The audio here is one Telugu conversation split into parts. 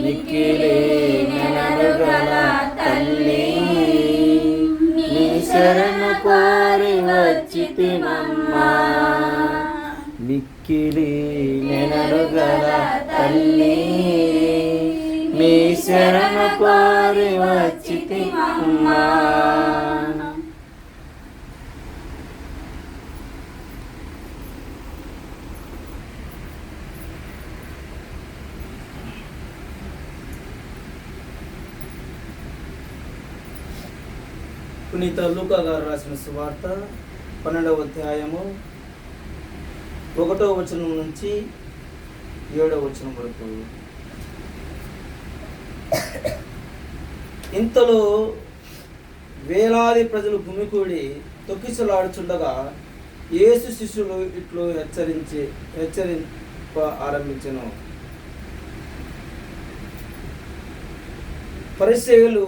మిక్కిలి నెనరుగల తల్లి నీ శరణు కోరి వచ్చితిమమ్మా మిక్కిలి నెనరుగల తల్లి నీ శరణు కోరి వచ్చితిమమ్మా. పునీత లూకా గారు రాసిన సువార్త 12వ అధ్యాయము 1వ వచనం నుంచి 7వ వచనం వరకు. ఇంతలో వేలాది ప్రజలు గుమికూడి తొక్కిసలాడుచుండగా యేసు శిష్యులు ఇట్లు హెచ్చరింప ఆరంభించెను. పరిసయ్యులు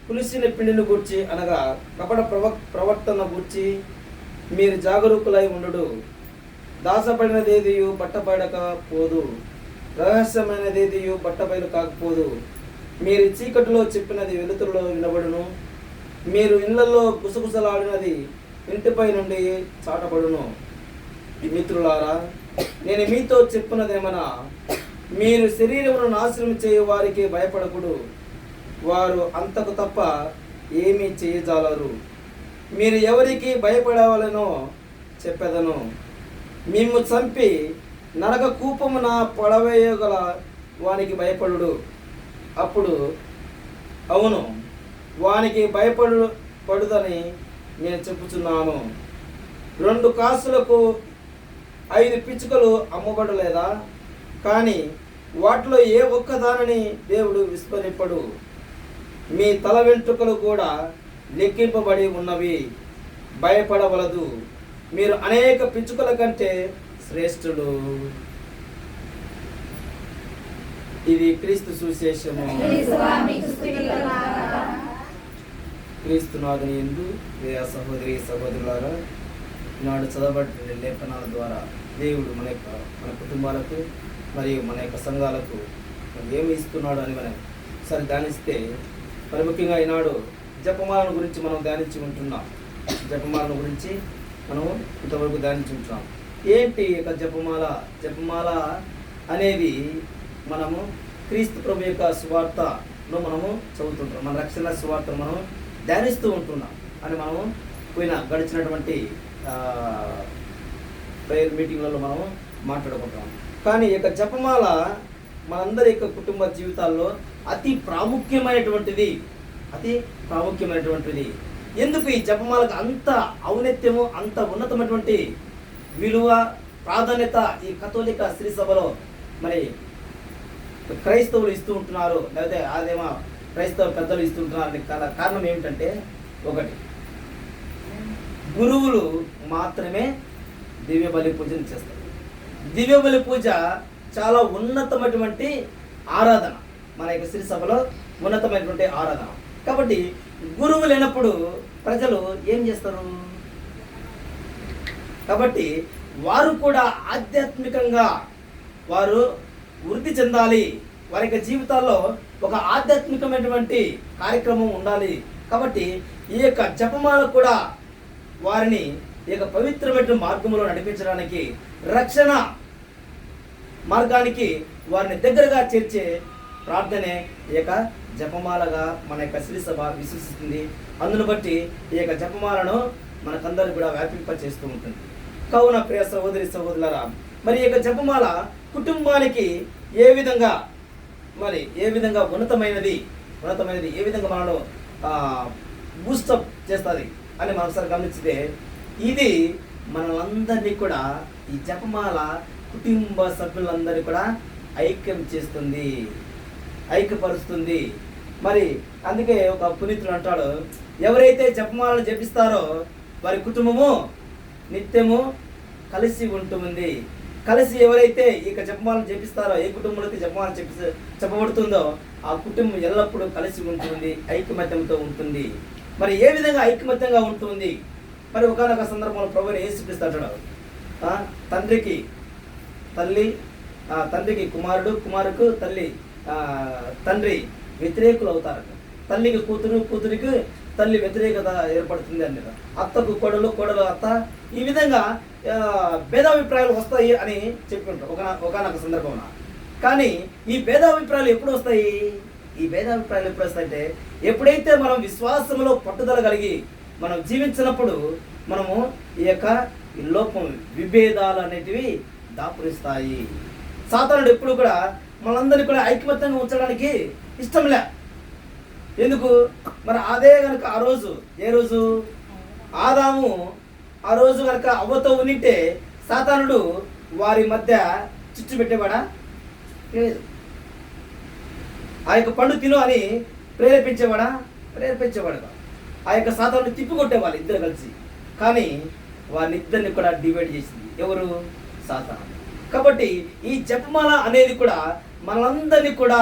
పులిసిన పిండిని గూర్చి అనగా కపట ప్రవర్తన గూర్చి మీరు జాగరూకులై ఉండు. దాసపడినదేదియు బట్టబయడక పోదు, రహస్యమైనదేదియు బట్టబయలు కాకపోదు. మీరు చీకటిలో చెప్పినది వెలుతురులో వినబడును, మీరు ఇళ్లలో గుసగుసలాడినది ఇంటిపై నుండి చాటబడును. మిత్రులారా, నేను మీతో చెప్పినదేమన్నా, మీరు శరీరమును నాశనం చేయు వారికి భయపడకుడు, వారు అంతకు తప్ప ఏమీ చేయజాలరు. మీరు ఎవరికి భయపడవలనో చెప్పెదను. మిమ్ము చంపి నరక కూపమున పడవేయగల వానికి భయపడుడు. అప్పుడు అవును, వానికి భయపడుదని నేను చెప్పుచున్నాను. 2 కాసులకు 5 పిచ్చుకలు అమ్మబడలేదా? కానీ వాటిలో ఏ ఒక్కదానిని దేవుడు విస్మరింపడు. మీ తల వెంట్రుకలు కూడా లెక్కింపబడి ఉన్నవి. భయపడవలదు, మీరు అనేక పిచ్చుకల కంటే శ్రేష్ఠులు. ఇది క్రీస్తు సువిశేషము. క్రీస్తునాథుని యందు ప్రియ సహోదరి సహోదరులారా, ఈనాడు చదవబడిన లేఖనాల ద్వారా దేవుడు మన కుటుంబాలకు మరియు మన యొక్క సంఘాలకు ఏమి ఇస్తున్నాడు అని మనం సరి ధ్యానిస్తే, మరి ముఖ్యంగా ఈనాడు జపమాలను గురించి మనం ధ్యానించి ఉంటున్నాం. జపమాలను గురించి మనం ఇంతవరకు ధ్యానించి ఉంటున్నాం. ఏంటి యొక్క జపమాల అనేది మనము క్రీస్తు ప్రభు యొక్క సువార్తను మనము చదువుతుంటాం. మన రక్షణ సువార్తను మనం ధ్యానిస్తూ ఉంటున్నాం అని మనము గడిచినటువంటి ప్రేయర్ మీటింగ్లలో మనము మాట్లాడుకుంటాం. కానీ ఈ యొక్క జపమాల మనందరి యొక్క కుటుంబ జీవితాల్లో అతి ప్రాముఖ్యమైనటువంటిది. ఎందుకు ఈ జపమాలకు అంత ఔన్నత్యము, అంత ఉన్నతమైనటువంటి విలువ, ప్రాధాన్యత ఈ కథోలిక శ్రీ సభలో మరి క్రైస్తవులు ఇస్తూ ఉంటున్నారు, లేకపోతే అదేమో క్రైస్తవ పెద్దలు ఇస్తుంటున్నారు? కారణం ఏమిటంటే, ఒకటి, గురువులు మాత్రమే దివ్య బలి పూజను చేస్తారు. దివ్య బలి పూజ చాలా ఉన్నతమైనటువంటి ఆరాధన, మన యొక్క శ్రీ సభలో ఉన్నతమైనటువంటి ఆరాధన. కాబట్టి గురువు లేనప్పుడు ప్రజలు ఏం చేస్తారు? కాబట్టి వారు కూడా ఆధ్యాత్మికంగా వారు వృద్ధి చెందాలి. వారి యొక్క జీవితాల్లో ఒక ఆధ్యాత్మికమైనటువంటి కార్యక్రమం ఉండాలి. కాబట్టి ఈ యొక్క జపమాల కూడా వారిని ఈ యొక్క పవిత్రమైన మార్గంలో నడిపించడానికి, రక్షణ మార్గానికి వారిని దగ్గరగా చేర్చే ప్రార్థనే ఈ యొక్క జపమాలగా మన యొక్క శ్రీ సభ విశ్వసిస్తుంది. అందును బట్టి ఈ యొక్క జపమాలను మనకందరూ కూడా వ్యాపింప చేస్తూ ఉంటుంది. కావున ప్రియ సహోదరి సహోదరులారా, మరి ఈ యొక్క జపమాల కుటుంబానికి ఏ విధంగా ఉన్నతమైనది, ఏ విధంగా మనలో బూస్టప్ చేస్తుంది అని మనం ఒకసారి గమనించితే, ఇది మనలందరినీ కూడా, ఈ జపమాల కుటుంబ సభ్యులందరినీ కూడా ఐక్యం చేస్తుంది, ఐక్యపరుస్తుంది. మరి అందుకే ఒక పునీతుడు అంటాడు, ఎవరైతే జపమాలను జపిస్తారో వారి కుటుంబము నిత్యము కలిసి ఉంటుంది. కలిసి ఎవరైతే ఈ జపమాలను జపిస్తారో, ఏ కుటుంబంలోకి జపమాల చెప్పబడుతుందో ఆ కుటుంబం ఎల్లప్పుడూ కలిసి ఉంటుంది, ఐకమత్యంతో ఉంటుంది. మరి ఏ విధంగా ఐకమత్యంగా ఉంటుంది? మరి ఒకనొక సందర్భంలో ప్రభువుని యేసుక్రీస్తు అంటాడు, తండ్రికి తల్లి, తండ్రికి కుమారుడు, కుమారుకు తల్లి తండ్రి వ్యతిరేకులు అవుతారట. తల్లికి కూతురు, కూతురికి తల్లి వ్యతిరేకత ఏర్పడుతుంది అన్నారు. అత్తకు కోడలు, కోడలు అత్త, ఈ విధంగా భేదాభిప్రాయాలు వస్తాయి అని చెప్పుకుంటారు ఒకనొక సందర్భంలో. కానీ ఈ భేదాభిప్రాయాలు ఎప్పుడు వస్తాయి? ఈ భేదాభిప్రాయాలు ఎప్పుడు వస్తాయంటే ఎప్పుడైతే మనం విశ్వాసంలో పట్టుదల కలిగి మనం జీవించినప్పుడు మనము ఈ యొక్క లోపం, విభేదాలు అనేటివి దాపురిస్తాయి. సాతానుడు ఎప్పుడు కూడా మనందరినీ కూడా ఐకమత్యంగా ఉంచడానికి ఇష్టం లే. ఎందుకు? మరి అదే కనుక ఆ రోజు, ఏ రోజు ఆదాము ఆ రోజు కనుక అవ్వతో ఉంటే సాతానుడు వారి మధ్య చిచ్చు పెట్టేవాడా? లేదు. ఆ యొక్క పండు తిను అని ప్రేరేపించేవాడా? ప్రేరేపించేవాడు. ఆ యొక్క సాతానుడు తిప్పికొట్టేవాళ్ళు ఇద్దరు కలిసి. కానీ వారిద్దరిని కూడా డివైడ్ చేసింది ఎవరు? సాతాను. కాబట్టి ఈ జపమాల అనేది కూడా మనందరినీ కూడా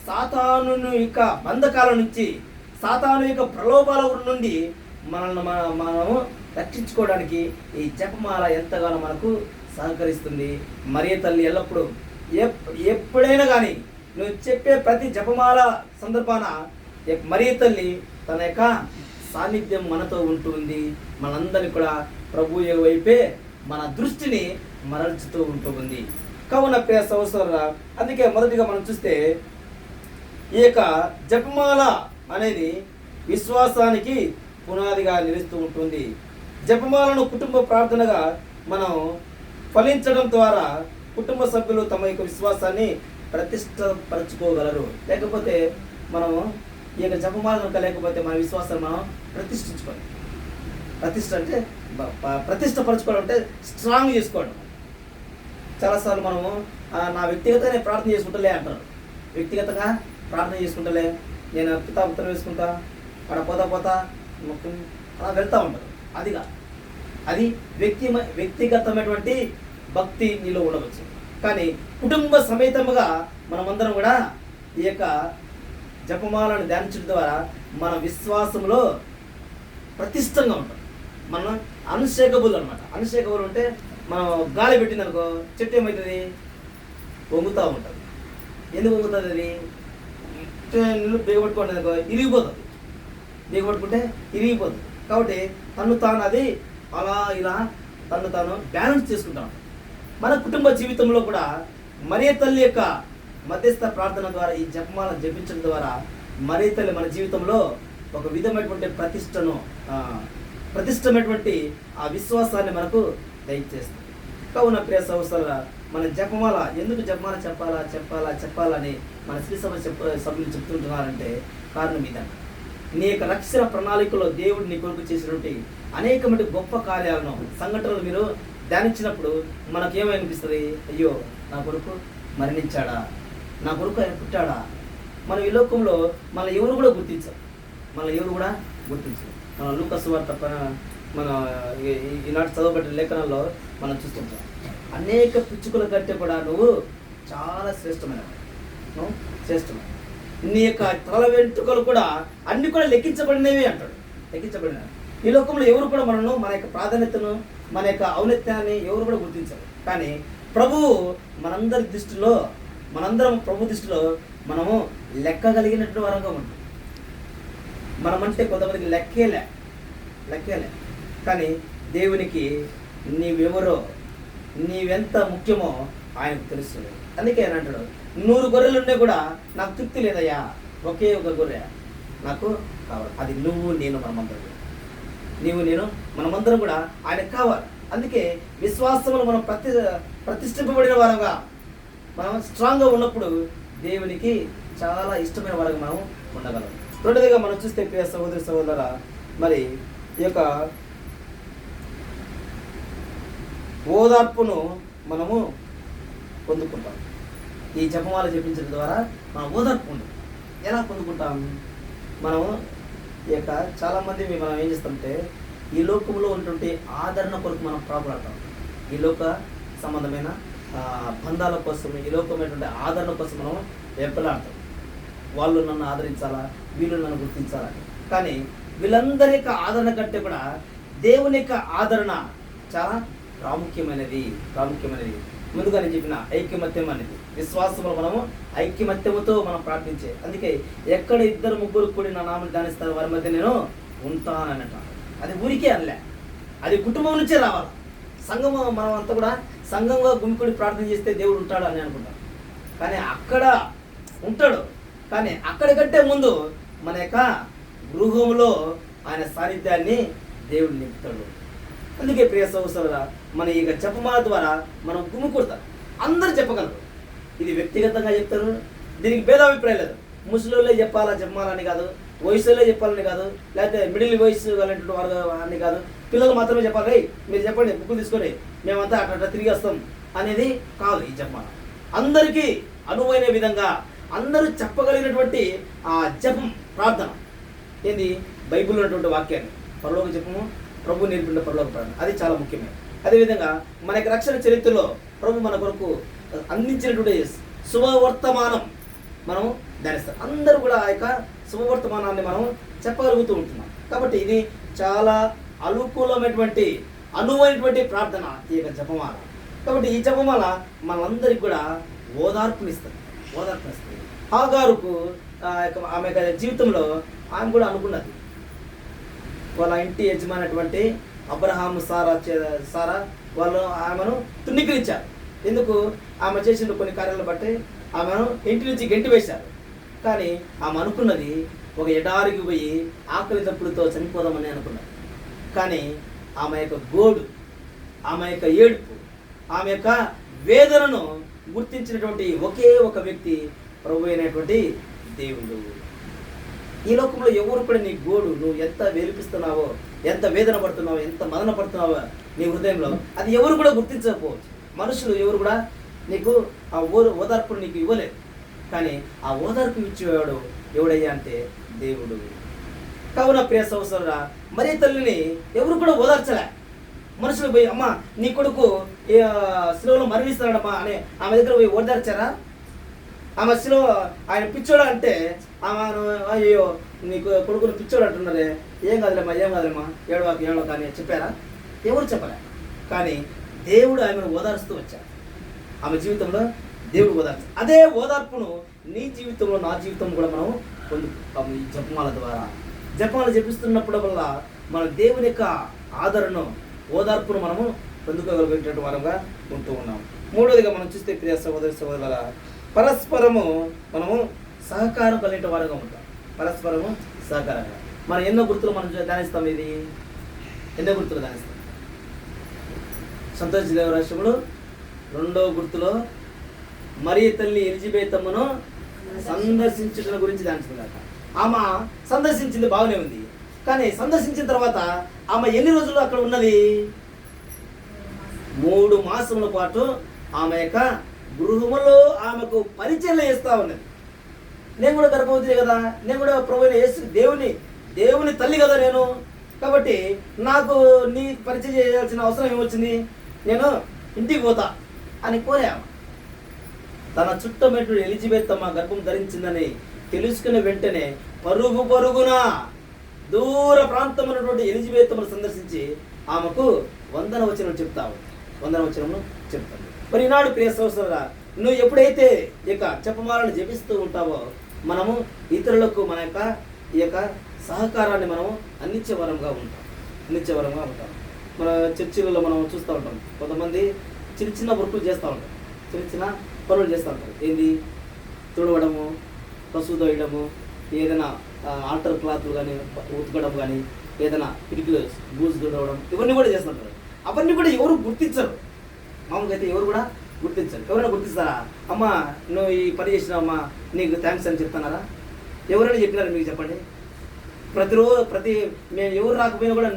సాతాను యొక్క బంధకాల నుంచి, సాతాను యొక్క ప్రలోభాల నుండి మనము రక్షించుకోవడానికి ఈ జపమాల ఎంతగానో మనకు సహకరిస్తుంది. మరియ తల్లి ఎల్లప్పుడూ ఎప్పుడైనా కానీ నువ్వు చెప్పే ప్రతి జపమాల సందర్భాన మరియ తల్లి తన యొక్క సాన్నిధ్యం మనతో ఉంటుంది. మనందరినీ కూడా ప్రభు వైపే మన దృష్టిని మరల్చుతూ ఉంటుంది. కావున ప్రియ సహోదరులారా, అందుకే మొదటిగా మనం చూస్తే ఈ యొక్క జపమాల అనేది విశ్వాసానికి పునాదిగా నిలుస్తూ ఉంటుంది. జపమాలను కుటుంబ ప్రార్థనగా మనం ఫలించడం ద్వారా కుటుంబ సభ్యులు తమ యొక్క విశ్వాసాన్ని ప్రతిష్టపరచుకోగలరు. లేకపోతే మనము ఈ యొక్క జపమాల కనుక లేకపోతే మన విశ్వాసాన్ని మనం ప్రతిష్ఠించుకోవాలి. ప్రతిష్ట అంటే ప్రతిష్టపరచుకోవడం అంటే స్ట్రాంగ్ చేసుకోవడం. చాలాసార్లు మనము నా వ్యక్తిగతంగా నేను ప్రార్థన చేసుకుంటలే అంటారు. వ్యక్తిగతంగా ప్రార్థన చేసుకుంటలే, నేను పితాపుత్రం వేసుకుంటా, అక్కడ పోతా అలా వెళ్తూ ఉంటారు. అది వ్యక్తిగతమైనటువంటి భక్తి నీలో ఉండవచ్చు. కానీ కుటుంబ సమేతముగా మనమందరం కూడా ఈ యొక్క జపమాలను ధ్యానించడం ద్వారా మన విశ్వాసంలో ప్రతిష్టంగా ఉంటాం. మనం అన్షేకబుల్ అనమాట. అన్షేకబుల్ అంటే మనం గాలి పెట్టిందనుకో చెట్టు ఏమవుతుంది? వంగుతూ ఉంటుంది. ఎందుకు వంగుతుంది? అది నీళ్ళు బిగబట్టుకోండి అనుకో ఇరిగిపోతుంది. బిగబట్టుకుంటే ఇరిగిపోతుంది. కాబట్టి అది అలా ఇలా తాను బ్యాలెన్స్ చేసుకుంటాం. మన కుటుంబ జీవితంలో కూడా మరియ తల్లి యొక్క మధ్యస్థ ప్రార్థన ద్వారా, ఈ జపమాల జపించడం ద్వారా మరియ తల్లి మన జీవితంలో ఒక విధమైనటువంటి ప్రతిష్టమైనటువంటి ఆ విశ్వాసాన్ని మనకు దయచేస్తుంది. కావున ప్రియ సహోదరులారా, మన జపమాల ఎందుకు జపమాల చెప్పాలని మన శ్రీ సభ సభ్యులు చెప్తుంటున్నారంటే కారణం ఇదండి. నీ యొక్క రక్షణ ప్రణాళికలో దేవుడు నీ కొరకు చేసినటువంటి అనేకమైన గొప్ప కార్యాలను, సంఘటనలు మీరు ధ్యానించినప్పుడు మనకేమనిపిస్తుంది? అయ్యో, నా కొరకు మరణించాడా, నా కొరకు ఆయన పుట్టాడా. మనం ఈ లోకంలో మన ఎవరు కూడా గుర్తించారు. మన లూకా సువార్త మన ఈనాటి చదవబడిన లేఖనాల్లో మనం చూస్తుంటాం. అనేక పిచ్చుకల కంటే కూడా నువ్వు చాలా శ్రేష్టమైన. నీ యొక్క తల వెంట్రుకలు కూడా అన్ని కూడా లెక్కించబడినవి అంటాడు. లెక్కించబడినవి. ఈ లోకంలో ఎవరు కూడా మనను, మన యొక్క ప్రాధాన్యతను, మన యొక్క ఔన్నత్యాన్ని ఎవరు కూడా గుర్తించారు. కానీ ప్రభువు మనందరం ప్రభు దృష్టిలో మనము లెక్కగలిగినట్టు వరంగా ఉంటాం. మనమంటే కొంతమందికి లెక్కేలే. కానీ దేవునికి నీవెవరో, నీవెంత ముఖ్యమో ఆయనకు తెలుస్తుంది. అందుకే ఆయన అంటాడు, 100 గొర్రెలుండే కూడా నాకు తృప్తి లేదయ్యా, ఒకే ఒక గొర్రె నాకు కావాలి. అది నువ్వు నేను మనమందరం కూడా ఆయనకు కావాలి. అందుకే విశ్వాసంలో మనం ప్రతిష్ఠింపబడిన వారంగా మనం స్ట్రాంగ్గా ఉన్నప్పుడు దేవునికి చాలా ఇష్టమైన వారంగా మనం ఉండగలం. రెండోదిగా మనం చూస్తే ప్రియ సహోదరులారా, మరి ఈ యొక్క ఓదార్పును మనము పొందుకుంటాం. ఈ జపమాల జపించడం ద్వారా మనం ఓదార్పు ఉంటుంది. ఎలా పొందుకుంటాం? మనము ఈ యొక్క చాలామంది మనం ఏం చేస్తామంటే ఈ లోకంలో ఉన్నటువంటి ఆదరణ కొరకు మనం ప్రాకులాడతాం. ఈ లోక సంబంధమైన బంధాల కోసం, ఈ లోకమైనటువంటి ఆదరణ కోసం మనం వెంపలాడతాం. వాళ్ళు నన్ను ఆదరించాలా, వీళ్ళు నన్ను గుర్తించాలని. కానీ వీళ్ళందరి యొక్క ఆదరణ కంటే కూడా దేవుని యొక్క ఆదరణ చాలా ప్రాముఖ్యమైనది. ముందుగా నేను చెప్పిన ఐకమత్యం అనేది విశ్వాసంలో మనము ఐక్యమత్యముతో మనం ప్రార్థించే. అందుకే ఎక్కడ 2-3 కూడి నా నామం ధ్యానిస్తారు వారి మధ్య నేను ఉంటానన్నట. అది ఊరికే అనలే, అది కుటుంబం నుంచే రావాలి. సంఘము మనం అంతా కూడా సంఘంగా గుమికూడి ప్రార్థన చేస్తే దేవుడు ఉంటాడు అని అనుకుంటాం. కానీ అక్కడ ఉంటాడు, కానీ అక్కడికంటే ముందు మన యొక్క గృహంలో ఆయన సాన్నిధ్యాన్ని దేవుడు నింపుతాడు. అందుకే ప్రియ సహోదరులారా, మన ఈ జపమాల ద్వారా మనం గుమికూడతాం. అందరూ చెప్పగలరు, ఇది వ్యక్తిగతంగా చెప్తారు, దీనికి భేదాభిప్రాయం లేదు. ముసలిళ్ళే చెప్పాలా జపమాలని కాదు, వయసులో చెప్పాలని కాదు, లేకపోతే మిడిల్ వయసు అనేటువంటి వారు అని కాదు, పిల్లలు మాత్రమే చెప్పాలి. రే మీరు చెప్పండి, బుక్కులు తీసుకొని మేమంతా అట్లా తిరిగి వస్తాం అనేది కాదు. ఈ జపమాల అందరికీ అనువైన విధంగా అందరూ చెప్పగలిగినటువంటి ఆ జపం ప్రార్థన ఏంది, బైబిల్లో ఉన్నటువంటి వాక్యాన్ని పరలోక జపము, ప్రభు నేర్పిన పరలోక ప్రార్థన, అది చాలా ముఖ్యమే. అదేవిధంగా మనకి రక్షణ చరిత్రలో ప్రభు మన కొరకు అందించినటువంటి శుభవర్తమానం మనం ధ్యానిస్తాం. అందరూ కూడా ఆ యొక్క శుభవర్తమానాన్ని మనం చెప్పగలుగుతూ ఉంటున్నాం. కాబట్టి ఇది చాలా అనుకూలమైనటువంటి అనువైనటువంటి ప్రార్థన ఈ యొక్క జపమాల. కాబట్టి ఈ జపమాల మనందరికి కూడా ఓదార్పునిస్తుంది. హాగారుకు ఆమె జీవితంలో ఆమె కూడా అనుకున్నది, వాళ్ళ ఇంటి యజమానటువంటి అబ్రహాము సారా వాళ్ళు ఆమెను తృణీకరించారు. ఎందుకు? ఆమె చేసిన కొన్ని కార్యాలను బట్టి ఆమెను ఇంటి నుంచి గెంటి వేశారు. కానీ ఆమె అనుకున్నది ఒక ఎడారికి పోయి ఆకలి దప్పులతో చనిపోదామని అనుకున్నది. కానీ ఆమె యొక్క గోడు, ఆమె యొక్క ఏడుపు, ఆమె యొక్క వేదనను గుర్తించినటువంటి ఒకే ఒక వ్యక్తి ప్రభు అయినటువంటి దేవుడు. ఈ లోకంలో ఎవరు కూడా నీ గోడు, నువ్వు ఎంత వేలిపిస్తున్నావో, ఎంత వేదన పడుతున్నావో, ఎంత మదన పడుతున్నావో నీ హృదయంలో, అది ఎవరు కూడా గుర్తించకపోవచ్చు. మనుషులు ఎవరు కూడా నీకు ఆ ఓదార్పును నీకు ఇవ్వలేదు. కానీ ఆ ఓదార్పు ఇచ్చేవాడు ఎవడయ్యా అంటే దేవుడు. కావున ప్రియ సహోదరుడా, మరి తల్లిని ఎవరు కూడా ఓదార్చలే. మనుషులు పోయి అమ్మ నీ కొడుకు శిలువలో మరణిస్తాడమ్మా అని ఆమె దగ్గర పోయి ఓదార్చారా? ఆమె శిలువ ఆయన పిచ్చోడా అంటే ఆమె అయ్యో నీకు కొడుకుని పిచ్చోడు అంటున్నారే, ఏం కాదులేమ్మా ఏడవ కానీ చెప్పారా? ఎవరు చెప్పలే. కానీ దేవుడు ఆమెను ఓదార్స్తూ వచ్చాడు. ఆమె జీవితంలో దేవుడు ఓదార్చాడు. అదే ఓదార్పును నీ జీవితంలో, నా జీవితం కూడా మనం పొందుతాము ఈ జపమాల ద్వారా. జపమాల జపిస్తున్నప్పుడు వల్ల మన దేవుని యొక్క ఆదరణ, ఓదార్పును మనము పొందుకోగలిగేటువంటి వారంగా ఉంటూ ఉన్నాం. మూడోదిగా మనం చూస్తే ప్రియ సహోదరుల, పరస్పరము మనము సహకారం కలిగిన వారంగా ఉంటాం. పరస్పరము సహకారంగా మనం ఎన్నో గుర్తులు మనం ధ్యానిస్తాం. ఇది ఎన్నో గుర్తులు ధ్యానిస్తాం. సంతోష్ దేవరాష్ట్రములు 2వ గుర్తులో మరియ తల్లి ఎలిజబెతమ్మను సందర్శించడం గురించి ధ్యానిస్తున్నాక, ఆమె సందర్శించింది బాగానే ఉంది. కానీ సందర్శించిన తర్వాత ఆమె ఎన్ని రోజులు అక్కడ ఉన్నది? 3 మాసముల పాటు ఆమె యొక్క గృహములో ఆమెకు పరిచయం చేస్తూ ఉన్నది. నేను కూడా గర్భవతి కదా, నేను కూడా ప్రభువైన యేసు దేవుని తల్లి కదా నేను, కాబట్టి నాకు నీ పరిచయం చేయాల్సిన అవసరం ఏమొచ్చింది? నేను ఇంటికి పోతా అని కోరాము. తన చుట్టమైనటువంటి ఎలిజబెతమ్మ గర్భం ధరించిందని తెలుసుకున్న వెంటనే పరుగున దూర ప్రాంతమైనటువంటి ఎలిజబెతమ్మను సందర్శించి ఆమెకు వందనవచనం చెప్తాము. మరి ఈనాడు ప్రియ సహోదరుడా, నువ్వు ఎప్పుడైతే ఇక జపమాలను జపిస్తూ ఉంటావో మనము ఇతరులకు మన యొక్క ఈ యొక్క సహకారాన్ని మనము అందించే వరంగా ఉంటాం. మన చర్చిలలో మనం చూస్తూ ఉంటాం, కొంతమంది చిన్న వర్కులు చేస్తూ ఉంటారు, చిన్న పనులు చేస్తూ ఉంటారు. ఏంది? తుడవడము, పసుపు తోయడము, ఏదైనా ఆల్టర్ క్లాత్లు కానీ ఉతకడం కానీ, ఏదైనా కిటికీలు బూజు తుడవడం, ఇవన్నీ కూడా చేస్తుంటారు. అవన్నీ కూడా ఎవరు గుర్తించరు. మామూలుగా అయితే ఎవరు కూడా గుర్తించరు. ఎవరైనా గుర్తిస్తారా? అమ్మ నువ్వు ఈ పని చేసినావమ్మా నీకు థ్యాంక్స్ అని చెప్తున్నారా? ఎవరైనా చెప్పినారా? మీకు చెప్పండి. మేము ఎవరు రాకపోయినా కూడా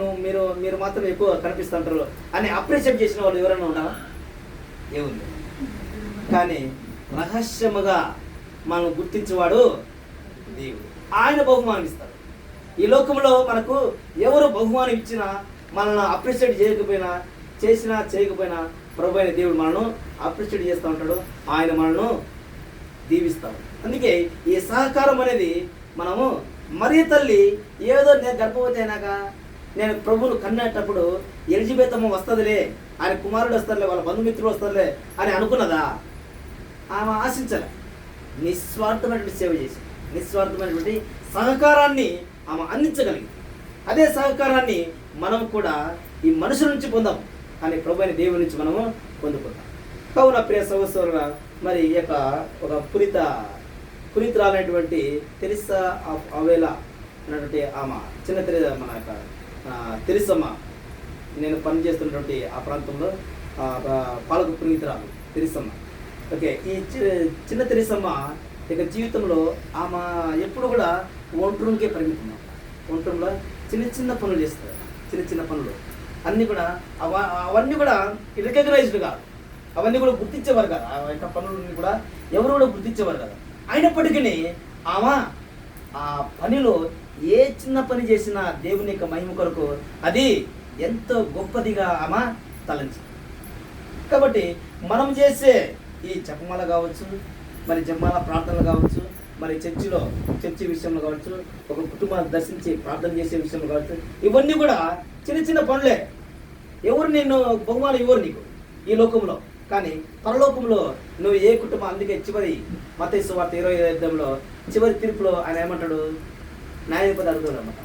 మీరు మాత్రం ఎక్కువ కనిపిస్తుంటారు అని అప్రిషియేట్ చేసిన వాళ్ళు ఎవరైనా ఉన్నారా? ఎవరు. కానీ రహస్యముగా మనం గుర్తించేవాడు దేవుడు. ఆయన బహుమానం ఇస్తాడు. ఈ లోకంలో మనకు ఎవరు బహుమానం ఇచ్చినా, మనల్ని అప్రిషియేట్ చేయకపోయినా ప్రభు అయిన దేవుడు మనను అప్రిషియేట్ చేస్తూ ఉంటాడు. ఆయన మనను దీవిస్తాడు. అందుకే ఈ సహకారం అనేది మనము మరియ తల్లి ఏదో నేను గర్భవతి అయినాక నేను ప్రభువును కన్నేటప్పుడు ఎలిజబెతమ్మ వస్తుందిలే, ఆయన కుమారుడు వస్తారులే, వాళ్ళ బంధుమిత్రులు వస్తారులే అని అనుకున్నదా? ఆమె ఆశించాలి, నిస్వార్థమైనటువంటి సేవ చేసి నిస్వార్థమైనటువంటి సహకారాన్ని ఆమె అందించగలిగింది. అదే సహకారాన్ని మనం కూడా ఈ మనుషుల నుంచి పొందాం కానీ ప్రభు అయిన దేవుని నుంచి మనము పొందుకుంటాం. కావున ప్రియ సహోదరుల, మరి ఈ యొక్క ఒక పునీతురాలైనటువంటి తెరిసా ఆఫ్ అవేలా అన్నటువంటి ఆమె చిన్న మన యొక్క తెరిసమ్మ, నేను పనిచేస్తున్నటువంటి ఆ ప్రాంతంలో పాలక పునీతురాలు తెరిసమ్మ. ఓకే, ఈ చిన్న తెరిసమ్మ ఇక జీవితంలో ఆమె ఎప్పుడు కూడా ఒంటరికే పరిమితం. ఒంటరిలో చిన్న పనులు చేస్తారు, చిన్న పనులు అన్నీ కూడా అవన్నీ కూడా రికగ్నైజ్డ్ కాదు, అవన్నీ కూడా గుర్తించేవారు కాదు. ఆ యొక్క పనులని కూడా ఎవరు కూడా గుర్తించేవారు కాదు. అయినప్పటికీ ఆమె ఆ పనిలో ఏ చిన్న పని చేసినా దేవుని యొక్క మహిమ కొరకు అది ఎంతో గొప్పదిగా ఆమె తలంచింది. కాబట్టి మనం చేసే ఈ జపమాల కావచ్చు, మరి జపమాల ప్రార్థనలు కావచ్చు, మరి చర్చి విషయంలో కావచ్చు, ఒక కుటుంబాన్ని దర్శించి ప్రార్థన చేసే విషయంలో కావచ్చు, ఇవన్నీ కూడా చిన్న పనులే. ఎవరు నిన్ను బహుమానం ఇవ్వరు నీకు ఈ లోకంలో, కానీ పరలోకంలో నువ్వు ఏ కుటుంబం. అందుకే చివరి మత్తయి సువార్త 20:5 చివరి తీర్పులో ఆయన ఏమంటాడు, న్యాయాధిపతి అడుగుతాడు అన్నమాట,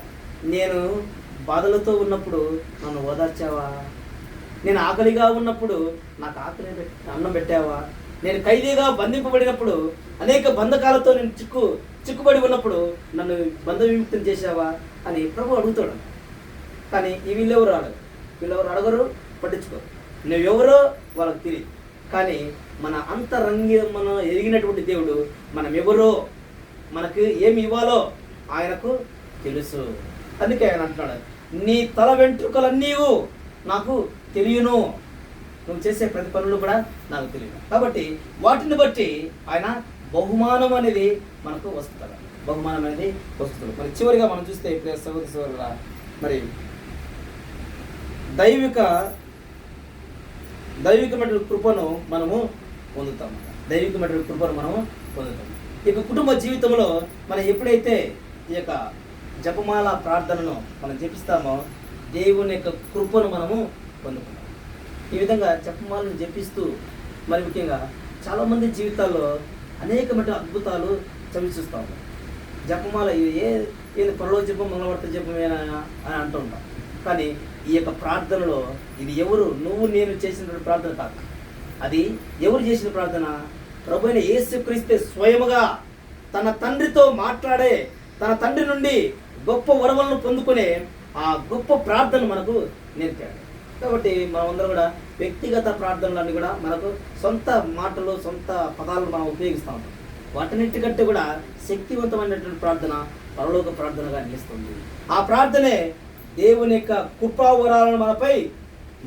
నేను బాధలతో ఉన్నప్పుడు నన్ను ఓదార్చావా? నేను ఆకలిగా ఉన్నప్పుడు నాకు అన్నం పెట్టావా? నేను ఖైదీగా బంధింపబడినప్పుడు అనేక బంధకాలతో నేను చిక్కుబడి ఉన్నప్పుడు నన్ను బంధ విముక్తం చేశావా అని ప్రభు అడుగుతాడు. కానీ వీళ్ళెవరు అడగరు, పట్టించుకోరు. నువ్వెవరో వాళ్ళకి తెలియదు. కానీ మన అంతరంగం ఎరిగినటువంటి దేవుడు మనం ఎవరో, మనకు ఏమి ఇవ్వాలో ఆయనకు తెలుసు. అందుకే ఆయన అంటున్నాడు, నీ తల వెంట్రుకలన్నీ నాకు తెలియను, నువ్వు చేసే ప్రతి పనులు కూడా నాకు తెలియదు. కాబట్టి వాటిని బట్టి ఆయన బహుమానం అనేది మనకు వస్తుంది. బహుమానం అనేది వస్తుంది. మరి చివరిగా మనం చూస్తే ఇప్పుడు సహోదరుల, మరి దైవికమైన కృపను మనము పొందుతాం. దైవికమైన కృపను మనము పొందుతాం. ఇక కుటుంబ జీవితంలో మనం ఎప్పుడైతే ఈ యొక్క జపమాల ప్రార్థనను మనం జపిస్తామో దేవుని యొక్క కృపను మనము పొందుకుంటాం. ఈ విధంగా జపమాలను జపిస్తూ మరి ముఖ్యంగా చాలామంది జీవితాల్లో అనేకమైన అద్భుతాలు చవిచూస్తూ ఉంటాం. జపమాల ఏది పరలో జపం మంగళవార్త జపమేనా అని అంటూ ఉంటాం. కానీ ఈ యొక్క ప్రార్థనలో ఇది ఎవరు నువ్వు నేను చేసిన ప్రార్థన కాదు, అది ఎవరు చేసిన ప్రార్థన? ప్రభు అయిన యేసుక్రీస్తు స్వయముగా తన తండ్రితో మాట్లాడే, తన తండ్రి నుండి గొప్ప వరములను పొందుకునే ఆ గొప్ప ప్రార్థన మనకు నేర్పాడు. కాబట్టి మనమందరం కూడా వ్యక్తిగత ప్రార్థనలన్నీ కూడా మనకు సొంత మాటలు, సొంత పదాలను మనం ఉపయోగిస్తూ ఉంటాం. వాటన్నిటికంటే కూడా శక్తివంతమైనటువంటి ప్రార్థన పరలోక ప్రార్థనగా నిలుస్తుంది. ఆ ప్రార్థనే దేవుని యొక్క కృపావరాలను మనపై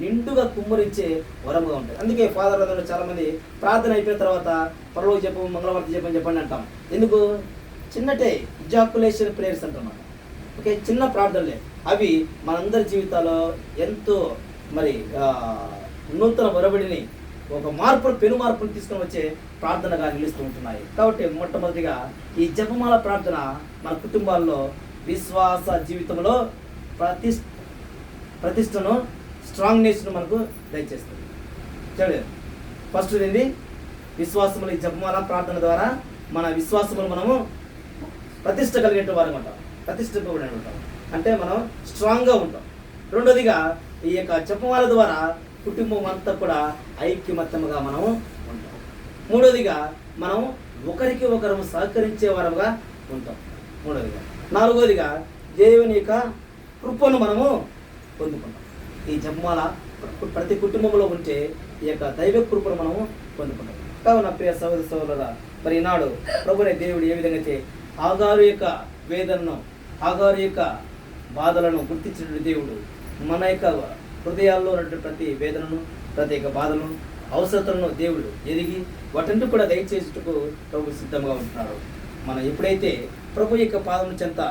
నిండుగా కుమ్మరించే వరముగా ఉంటుంది. అందుకే ఫాదర్ అందరూ చాలామంది ప్రార్థన అయిపోయిన తర్వాత పరలోక జపం, మంగళవార్త జపం చెప్పండి అంటాం. ఎందుకు? చిన్నటే ఇజాకులేషన్ ప్రేయర్స్ అంటున్నాం. ఓకే, చిన్న ప్రార్థనలే అవి మనందరి జీవితాల్లో ఎంతో మరి నూతన ఒరబడిని, ఒక పెను మార్పును తీసుకొని వచ్చే ప్రార్థనగా నిలుస్తూ ఉంటున్నాయి. కాబట్టి మొట్టమొదటిగా ఈ జపమాల ప్రార్థన మన కుటుంబాల్లో విశ్వాస జీవితంలో ప్రతిష్టను, స్ట్రాంగ్నెస్ను మనకు దయచేస్తుంది. చూడండి, ఫస్ట్ ఏంటి? విశ్వాసములు. ఈ జపమాల ప్రార్థన ద్వారా మన విశ్వాసములు మనము ప్రతిష్ట కలిగిన వారు ఉంటాం, ప్రతిష్ఠింపబడి ఉంటాం, అంటే మనం స్ట్రాంగ్గా ఉంటాం. రెండోదిగా ఈ యొక్క జపమాల ద్వారా కుటుంబం అంతా కూడా ఐక్యమత్యముగా మనము ఉంటాం. మూడోదిగా మనం ఒకరికి ఒకరు సహకరించే వారముగా ఉంటాం. మూడోదిగా. నాలుగోదిగా దేవుని యొక్క కృపను మనము పొందుకుంటాం. ఈ జపమాల ప్రతి కుటుంబంలో ఉంటే ఈ యొక్క దైవ కృపను మనము పొందుకుంటాం. కావున ప్రియ సహోదరులారా, మరి ఈనాడు ప్రభునే దేవుడు ఏ విధంగా అయితే హాగారు యొక్క వేదనను, హాగారు యొక్క బాధలను గుర్తించిన దేవుడు మన యొక్క హృదయాల్లో ఉన్నటువంటి ప్రతి వేదనను, ప్రతి యొక్క బాధలను, అవసరతలను దేవుడు ఎరిగి వాటంటూ కూడా దయచేసుటకు ప్రభు సిద్ధంగా ఉంటున్నాడు. మనం ఎప్పుడైతే ప్రభు యొక్క పాదం చెంత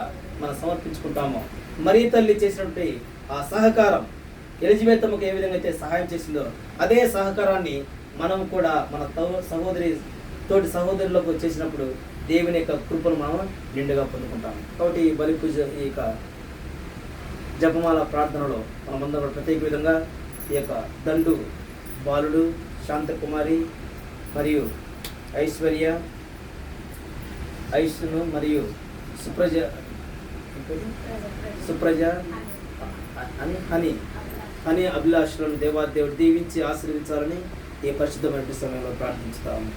మనం సమర్పించుకుంటామో, మరీ తల్లి చేసినటువంటి ఆ సహకారం ఎలిజబెత్తమ్మకు ఏ విధంగా అయితే సహాయం చేసిందో అదే సహకారాన్ని మనం కూడా మన తోటి సహోదరులకు చేసినప్పుడు దేవుని యొక్క కృపను మనం నిండుగా పొందుకుంటాము. కాబట్టి ఈ బలి పూజ, ఈ యొక్క జపమాల ప్రార్థనలో మనమందరం ప్రత్యేక విధంగా ఈ యొక్క దండు బాలుడు, శాంతకుమారి మరియు ఐశ్వర్య, ఐష్ను మరియు సుప్రజ అని అభిలాషులను దేవాదేవుడు దీవించి ఆశీర్వించాలని ఈ పరిశుద్ధమైన సమయంలో ప్రార్థించుతాము.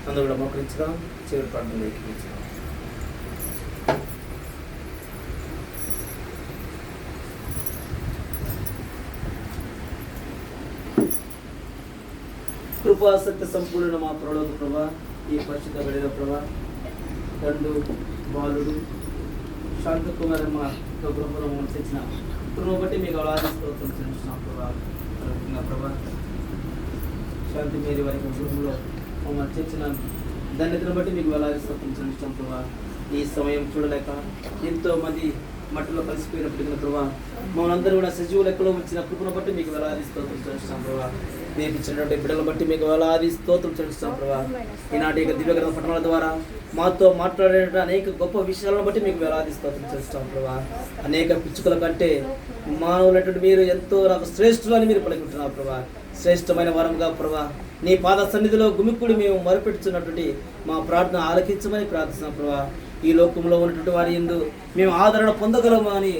అందరూ కూడా మోకరించుదాం, చివరి ప్రార్థన ఏకీభవించుదాం. కృపాసక్తి సంపూర్ణ మా ప్రలోక ప్రభా, ఈ పరిశుద్ధ బలిలో ప్రభా, తండ్రు బాలుడు శాంతకుమారమ్మ గృహపురం తెచ్చిన కృపను బట్టి మీకు ఆరాధిస్తూ చెల్లిస్తున్నాం ప్రభా. శాంతి మేరీ వారి గృహంలో మమ్మల్ని తెచ్చిన ధన్యతను బట్టి మీకు ఆరాధిస్తూ చెల్లిస్తున్నాం ప్రభా. ఈ సమయం చూడలేక ఎంతో మంది మట్టిలో కలిసిపోయినప్పటికీ ప్రభా, మమ్మల్ని అందరూ కూడా సజీవ లెక్కలో వచ్చిన కృపను బట్టి మీకు వేలాదిస్తూ చెల్లిస్తున్నాం ప్రభా. మీకు ఇచ్చినటువంటి బిడ్డలను బట్టి మీకు వేలాది స్తోత్రం చెల్లిస్తున్నాం ప్రభా. ఈనాటి దివ్యగ్రంథ పఠనాల ద్వారా మాతో మాట్లాడే అనేక గొప్ప విషయాలను బట్టి మీకు వేలాది స్తోత్రం చెల్లిస్తున్నాం ప్రభా. అనేక పిచ్చుకల కంటే మానవులటువంటి మీరు ఎంతో నాకు శ్రేష్ఠులు అని మీరు పలుకుంటున్నారు ప్రభా. శ్రేష్టమైన వరంగా ప్రభా, నీ పాద సన్నిధిలో గుమిక్కుడు మేము మొరపెట్టుచున్నటువంటి మా ప్రార్థన ఆలకించమని ప్రార్థిస్తున్నాం ప్రభా. ఈ లోకంలో ఉన్నటువంటి వారి యందు మేము ఆదరణ పొందగలము అని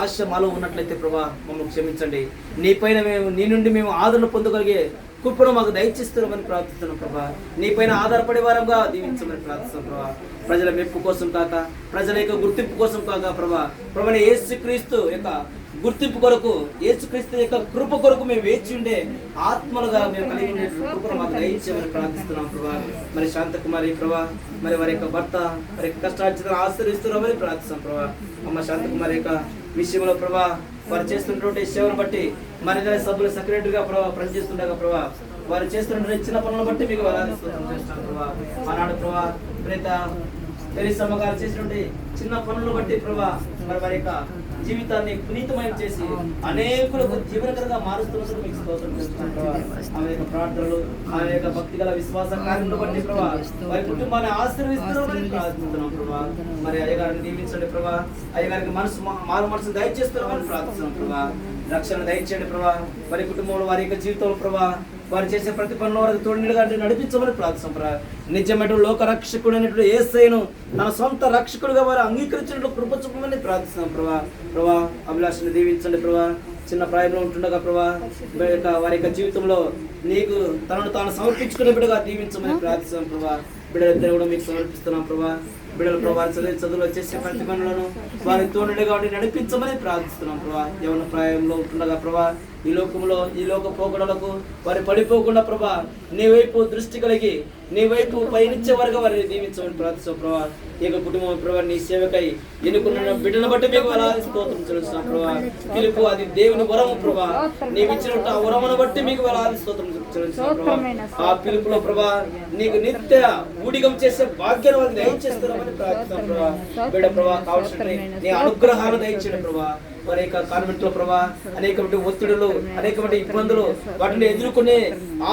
ఆశ మాలో ఉన్నట్లయితే ప్రభా మమ్మల్ని క్షమించండి. నీ నుండి మేము ఆదరణ పొందగలిగే కృపను మాకు దయచేస్తున్నామని ప్రార్థిస్తున్నాం ప్రభా. నీపైన ఆధారపడే వారంగా దీవించమని ప్రార్థిస్తున్నాం ప్రభా. ప్రజల మెప్పు కోసం కాక, ప్రజల యొక్క గుర్తింపు కోసం కాక ప్రభా, ప్రభువైన యేసుక్రీస్తు యొక్క గుర్తింపు కొరకు, యేసుక్రీస్తు యొక్క కృప కొరకు మేము వేచి ఉండే ఆత్మలుగా మేము కలిగి ఉండే కృపను మాకు దయచేయమని ప్రార్థిస్తున్నాం ప్రభా. మరి శాంతకుమారి ప్రభా, మరి వారి యొక్క భర్త వారి యొక్క కష్టార్జితను ఆశ్రయిస్తున్నామని ప్రార్థిస్తున్నాం ప్రభా. అమ్మ శాంతకుమారి యొక్క విషయంలో ప్రభా, వారు చేస్తున్నటువంటి సేవను బట్టి మరి సభ్యులు సెక్రటరీగా ప్రభావ పనిచేస్తుండగా ప్రభా, వారు చేస్తున్న చిన్న పనులను బట్టి మీకు చేస్తాను ప్రభా. ఆనాడు ప్రభా ప్రేత తెరీసమ్మ గారు చేసినటువంటి చిన్న పనులను బట్టి ప్రభా, మరి వారి యొక్క జీవితాన్ని పునీతమయం చేసి అనేకులకు జీవనకరంగా మారుస్తున్నప్పుడు మీకు స్తోత్రం చేస్తున్నాం ప్రభా. ఆమె యొక్క ప్రార్థనలు, ఆమె యొక్క భక్తి గల విశ్వాస కార్యములను బట్టి ప్రభా, వారి కుటుంబాన్ని ఆశీర్వదిస్తున్నామని ప్రార్థిస్తున్నాం ప్రభా. మరి అయ్యగారిని దీవించండి ప్రభా, అయ్యగారికి మారు మనసు దయచేస్తున్నామని ప్రార్థిస్తున్నాం ప్రభా. రక్షణ దయచేయండి ప్రభా. వారి కుటుంబంలో వారి యొక్క జీవితంలో ప్రభా, వారు చేసే ప్రతి పనులు వారికి తోడుగా నడిపించమని ప్రార్థిస్తాం ప్రభా. నిజమైన లోక రక్షకుడు అనేటువంటి యేసయ్యను తన సొంత రక్షకుడుగా వారు అంగీకరించినట్లు కృప చూపమని ప్రార్థిస్తున్నాం ప్రభా. ప్రభా అభిలాషను దీవించండి ప్రభా. చిన్న ప్రాయంలో ఉంటుండగా ప్రభా, వారి యొక్క జీవితంలో నీకు తనను తాను సమర్పించుకునే బిడ్డగా దీవించమని ప్రార్థిస్తున్నాం ప్రభా. బిడ్డలిద్దరు కూడా మీకు సమర్పిస్తున్నాం ప్రభా. బిడ్డలు ప్రభావ చదువులో చేసే ప్రతి పనులను వారి తోడుగా నడిపించమని ప్రార్థిస్తున్నాం ప్రభా. యవన ప్రాయంలో ఉంటుండగా ప్రభా, ఈ లోకంలో ఈ లోక పోకడలకు వారి పడిపోకుండా ప్రభా, నీ వైపు దృష్టి కలిగి నీ వైపు పయనించే వరకు వారిని దీవించమని ప్రార్థిస్తాం ప్రభా. ఈ యొక్క కుటుంబం ప్రభా, నీ సేవకై ఎన్నుకున్న బిడ్డను బట్టి మీకు అలా స్తోత్రం చెల్లిస్తున్నాం ప్రభా. పిలుపు అది దేవుని వరము ప్రభా, నీవు ఇచ్చినట్టు ఆ వరమును బట్టి మీకు అలా స్తోత్రం చెల్లిస్తున్నాం ప్రభా. ఆ పిలుపులో ప్రభా నీకు నిత్య ఊడిగం చేసే భాగ్యాన్ని వారికి దయచేస్తున్నామని ప్రార్థిస్తాం ప్రభా. బిడ్డ ప్రభా కావాల్సిన నీ అనుగ్రహాలు దయచేయండి ప్రభా. వారి యొక్క కాన్వెంట్ లో ప్రభా అనేకమైన ఒత్తిడులు, అనేకమైన ఇబ్బందులు, వాటిని ఎదుర్కొనే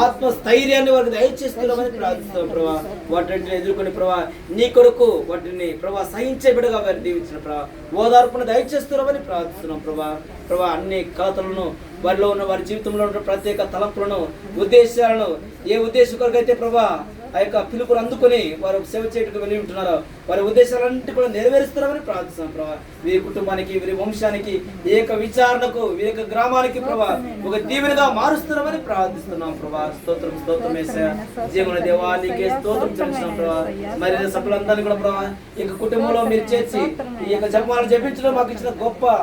ఆత్మస్థైర్యాన్ని వారికి దయచేస్తున్నామని ప్రార్థిస్తాం ప్రభా. వాటిని ఎదుర్కొని ప్రభా నీ కొరకు వాటిని ప్రభా సహించే బిడ్డగా వారి దీవించిన ప్రభా, ఓదార్పును దయచేస్తున్నామని ప్రార్థిస్తున్నాం ప్రభా. ప్రభా అన్ని కలతలను, వారిలో ఉన్న వారి జీవితంలో ఉన్న ప్రత్యేక తలంపులను, ఉద్దేశాలను, ఏ ఉద్దేశం కొరకైతే ప్రభా ఆ యొక్క పిలుపును అందుకొని వారు సేవ చేయడానికి వెళ్ళి ఉంటున్నారో వారి ఉద్దేశాలన్నింటి కూడా నెరవేరుస్తున్నామని ప్రార్థిస్తున్నాం ప్రభా. వీరి కుటుంబానికి, వీరి వంశానికి, ఏక విచారణకు, వీరి గ్రామానికి ప్రభా ఒక దీవెనగా మారుస్తున్నామని ప్రార్థిస్తున్నాం ప్రభా. స్తోత్రం స్తోత్రం యేసయ్యా. జీవన దేవానికి స్తోత్రం చెల్లిస్తున్నాం ప్రభా. మరి సభ్యులందరినీ కూడా ప్రభా ఈ కుటుంబంలో మీరు చేర్చి ఈ యొక్క జపమాలను జపించడం మాకు ఇచ్చిన గొప్ప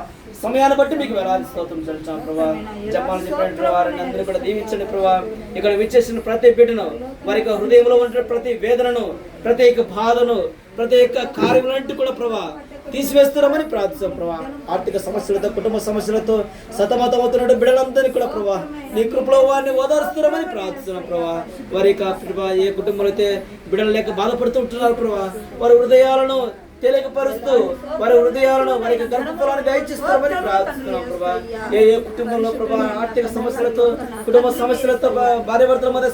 సమయాన్ని బట్టి మీకు వేలాది స్తోత్రం చెల్లించాం ప్రభా. జపాలు చెప్పిన వారిని అందరూ కూడా దీవించండి ప్రభా. ఇక్కడ విచ్చేసిన ప్రతి బిడ్డను, వారి హృదయంలో ఉండే ప్రతి వేదనను, ప్రతి బాధను, ప్రతి కార్యములంటే కూడా ప్రభా తీసివేస్తున్నామని ప్రార్థిస్తాం ప్రభా. ఆర్థిక సమస్యలతో, కుటుంబ సమస్యలతో సతమతమవుతున్న బిడ్డలందరినీ కూడా ప్రభా నీ కృపలో వారిని ఓదారుస్తున్నామని ప్రార్థిస్తున్నాం ప్రభా. వారి ప్రభా ఏ కుటుంబంలో అయితే బిడ్డలు లేక బాధపడుతూ ఉంటున్నారు ప్రభా, వారి హృదయాలను తెలియపరుస్తూ వారి హృదయాలను వారికి గర్భఫలాన్ని దయచేస్తామని ప్రార్థిస్తున్నాం ప్రభా. ఏ కుటుంబంలో ప్రభా ఆర్థిక సమస్యలతో, కుటుంబ సమస్యలతో, భార్యాభర్తల మధ్య